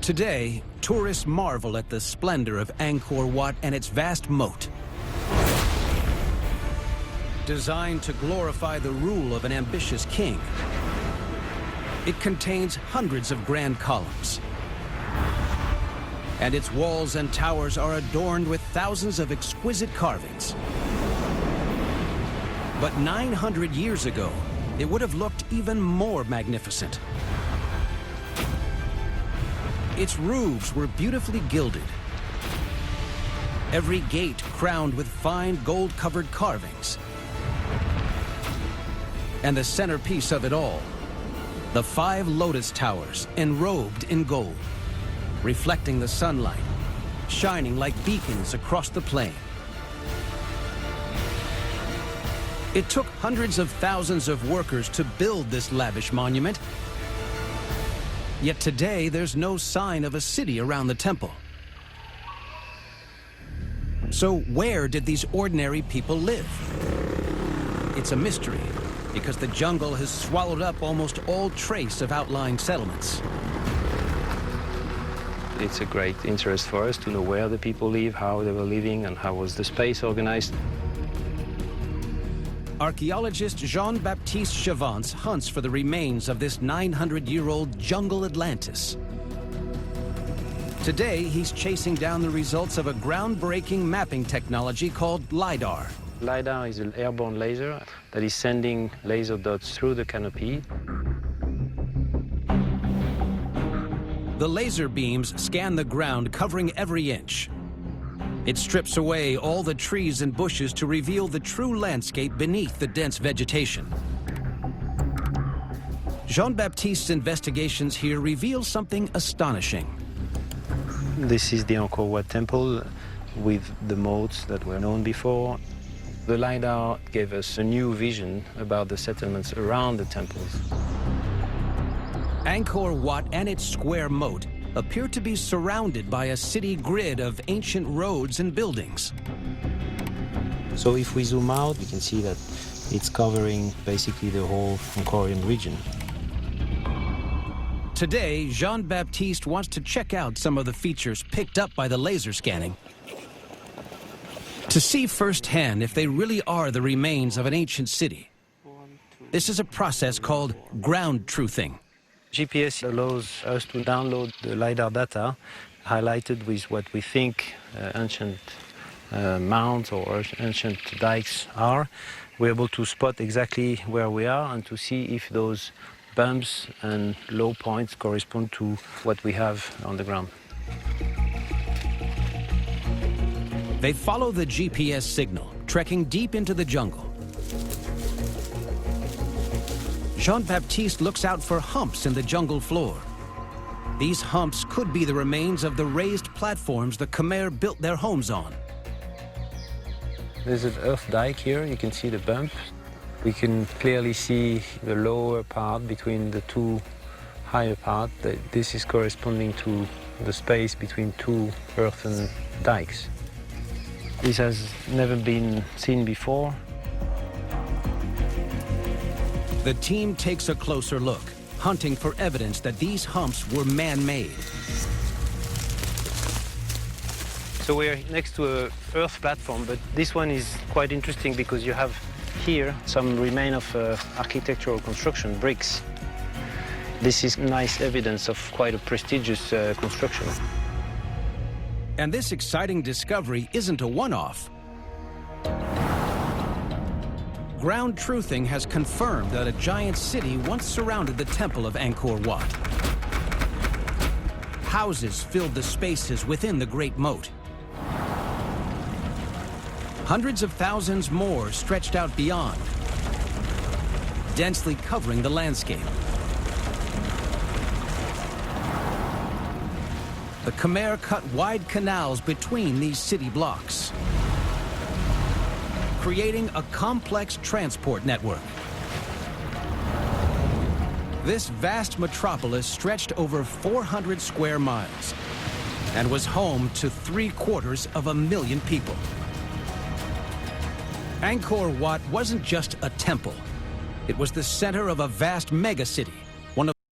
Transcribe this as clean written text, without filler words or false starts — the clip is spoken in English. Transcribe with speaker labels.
Speaker 1: Today, tourists marvel at the splendor of Angkor Wat and its vast moat. Designed to glorify the rule of an ambitious king, it contains hundreds of grand columns. And its walls and towers are adorned with thousands of exquisite carvings. But 900 years ago, it would have looked even more magnificent. Its roofs were beautifully gilded. Every gate crowned with fine gold-covered carvings. And the centerpiece of it all, the 5 lotus towers enrobed in gold, reflecting the sunlight, shining like beacons across the plain. It took hundreds of thousands of workers to build this lavish monument. Yet today, there's no sign of a city around the temple. So where did these ordinary people live? It's a mystery, because the jungle has swallowed up almost all trace of outlying settlements.
Speaker 2: It's a great interest for us to know where the people live, how they were living, and how was the space organized.
Speaker 1: Archaeologist Jean-Baptiste Chavance hunts for the remains of this 900-year-old jungle Atlantis. Today, he's chasing down the results of a groundbreaking mapping technology called LiDAR.
Speaker 2: LiDAR is an airborne laser that is sending laser dots through the canopy.
Speaker 1: The laser beams scan the ground, covering every inch. It strips away all the trees and bushes to reveal the true landscape beneath the dense vegetation. Jean-Baptiste's investigations here reveal something astonishing.
Speaker 2: This is the Angkor Wat temple with the moats that were known before. The LiDAR gave us a new vision about the settlements around the temples.
Speaker 1: Angkor Wat and its square moat appear to be surrounded by a city grid of ancient roads and buildings.
Speaker 2: So if we zoom out, we can see that it's covering basically the whole Angkorian region.
Speaker 1: Today, Jean-Baptiste wants to check out some of the features picked up by the laser scanning, to see firsthand if they really are the remains of an ancient city. This is a process called ground truthing.
Speaker 2: GPS allows us to download the LiDAR data highlighted with what we think ancient mounds or ancient dikes are. We're able to spot exactly where we are and to see if those bumps and low points correspond to what we have on the ground.
Speaker 1: They follow the GPS signal, trekking deep into the jungle. Jean-Baptiste looks out for humps in the jungle floor. These humps could be the remains of the raised platforms the Khmer built their homes on.
Speaker 2: There's an earth dike here. You can see the bump. We can clearly see the lower part between the two higher parts. This is corresponding to the space between two earthen dikes. This has never been seen before.
Speaker 1: The team takes a closer look, hunting for evidence that these humps were man-made.
Speaker 2: So we're next to an earth platform, but this one is quite interesting because you have here some remain of architectural construction, bricks. This is nice evidence of quite a prestigious construction.
Speaker 1: And this exciting discovery isn't a one-off. Ground truthing has confirmed that a giant city once surrounded the temple of Angkor Wat. Houses filled the spaces within the Great Moat. Hundreds of thousands more stretched out beyond, densely covering the landscape. The Khmer cut wide canals between these city blocks, creating a complex transport network. This vast metropolis stretched over 400 square miles and was home to 750,000 people. Angkor Wat wasn't just a temple. It was the center of a vast megacity,